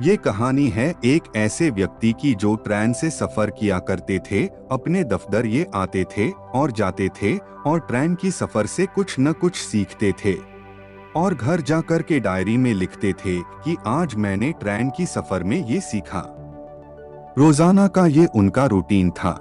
ये कहानी है एक ऐसे व्यक्ति की जो ट्रेन से सफर किया करते थे। अपने दफ्तर ये आते थे और जाते थे और ट्रेन की सफर से कुछ न कुछ सीखते थे और घर जाकर के डायरी में लिखते थे कि आज मैंने ट्रेन की सफर में ये सीखा। रोजाना का ये उनका रूटीन था।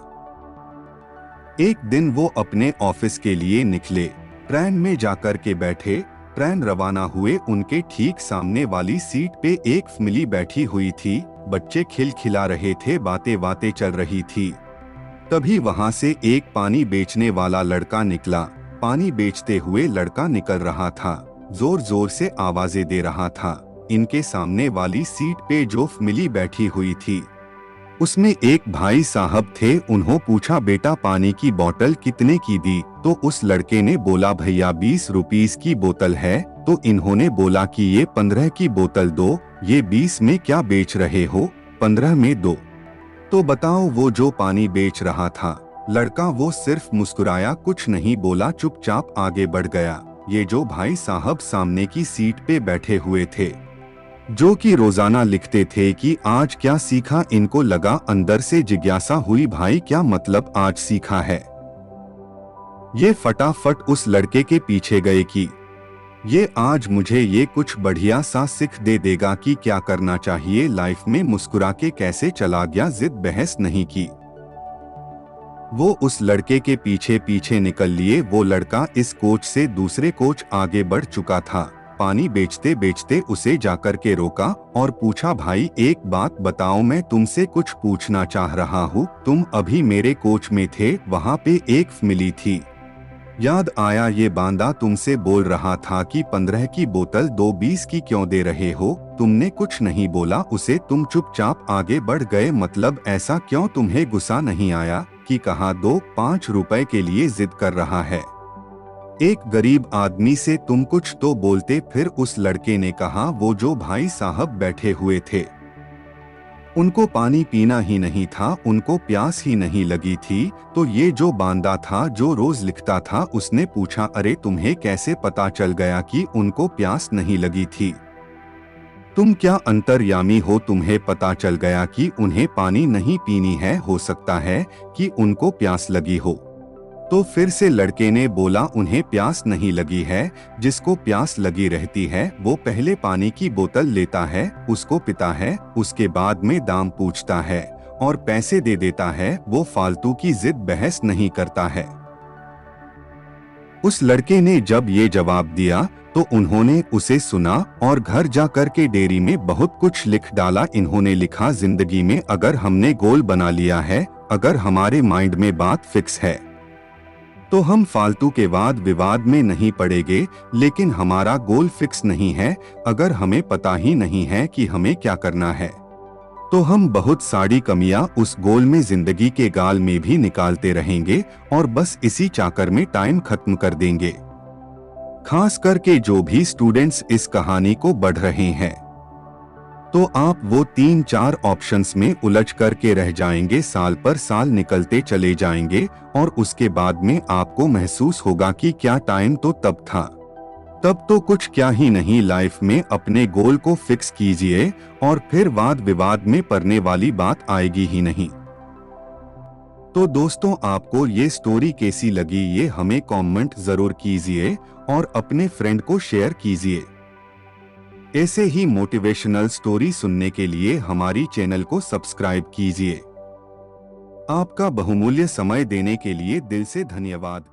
एक दिन वो अपने ऑफिस के लिए निकले। ट्रेन में जाकर के बैठे। ट्रेन रवाना हुए। उनके ठीक सामने वाली सीट पे एक फैमिली बैठी हुई थी। बच्चे खिलखिला रहे थे, बातें बातें चल रही थी। तभी वहां से एक पानी बेचने वाला लड़का निकला। पानी बेचते हुए लड़का निकल रहा था, जोर जोर से आवाजें दे रहा था। इनके सामने वाली सीट पे जो फैमिली बैठी हुई थी उसमें एक भाई साहब थे। उन्होंने पूछा, बेटा पानी की बोतल कितने की दी? तो उस लड़के ने बोला, भैया 20 रुपीस की बोतल है। तो इन्होंने बोला कि ये 15 की बोतल दो। ये 20 में क्या बेच रहे हो, 15 में दो। तो बताओ, वो जो पानी बेच रहा था लड़का, वो सिर्फ मुस्कुराया, कुछ नहीं बोला, चुपचाप आगे बढ़ गया। ये जो भाई साहब सामने की सीट पे बैठे हुए थे, जो कि रोजाना लिखते थे कि आज क्या सीखा, इनको लगा, अंदर से जिज्ञासा हुई, भाई क्या मतलब आज सीखा है। ये फटाफट उस लड़के के पीछे गए कि ये आज मुझे ये कुछ बढ़िया सा सीख दे देगा कि क्या करना चाहिए लाइफ में। मुस्कुरा के कैसे चला गया, जिद बहस नहीं की। वो उस लड़के के पीछे पीछे निकल लिए। वो लड़का इस कोच से दूसरे कोच आगे बढ़ चुका था। पानी बेचते बेचते उसे जाकर के रोका और पूछा, भाई एक बात बताओ, मैं तुमसे कुछ पूछना चाह रहा हूँ। तुम अभी मेरे कोच में थे, वहाँ पे एक फैमिली थी, याद आया? ये बांदा तुमसे बोल रहा था कि 15 की बोतल दो, 20 की क्यों दे रहे हो? तुमने कुछ नहीं बोला उसे, तुम चुपचाप आगे बढ़ गए। मतलब ऐसा क्यों? तुम्हें गुस्सा नहीं आया कि कहा दो 5 रुपए के लिए जिद कर रहा है? एक गरीब आदमी से तुम कुछ तो बोलते। फिर उस लड़के ने कहा, वो जो भाई साहब बैठे हुए थे उनको पानी पीना ही नहीं था, उनको प्यास ही नहीं लगी थी। तो ये जो बांदा था जो रोज लिखता था, उसने पूछा, अरे तुम्हें कैसे पता चल गया कि उनको प्यास नहीं लगी थी? तुम क्या अंतर्यामी हो? तुम्हें पता चल गया कि उन्हें पानी नहीं पीनी है, हो सकता है कि उनको प्यास लगी हो। तो फिर से लड़के ने बोला, उन्हें प्यास नहीं लगी है। जिसको प्यास लगी रहती है वो पहले पानी की बोतल लेता है, उसको पीता है, उसके बाद में दाम पूछता है और पैसे दे देता है। वो फालतू की जिद बहस नहीं करता है। उस लड़के ने जब ये जवाब दिया तो उन्होंने उसे सुना और घर जाकर के डेयरी में बहुत कुछ लिख डाला। इन्होंने लिखा, जिंदगी में अगर हमने गोल बना लिया है, अगर हमारे माइंड में बात फिक्स है, तो हम फालतू के वाद विवाद में नहीं पड़ेंगे। लेकिन हमारा गोल फिक्स नहीं है, अगर हमें पता ही नहीं है कि हमें क्या करना है, तो हम बहुत सारी कमियां उस गोल में जिंदगी के गाल में भी निकालते रहेंगे और बस इसी चाकर में टाइम खत्म कर देंगे। खास करके जो भी स्टूडेंट्स इस कहानी को पढ़ रहे हैं, तो आप वो 3-4 ऑप्शंस में उलझ करके रह जाएंगे। साल पर साल निकलते चले जाएंगे और उसके बाद में आपको महसूस होगा कि क्या टाइम तो तब था, तब तो कुछ क्या ही नहीं। लाइफ में अपने गोल को फिक्स कीजिए और फिर वाद विवाद में पड़ने वाली बात आएगी ही नहीं। तो दोस्तों, आपको ये स्टोरी कैसी लगी, ये हमें कमेंट जरूर कीजिए और अपने फ्रेंड को शेयर कीजिए। ऐसे ही मोटिवेशनल स्टोरी सुनने के लिए हमारी चैनल को सब्सक्राइब कीजिए। आपका बहुमूल्य समय देने के लिए दिल से धन्यवाद।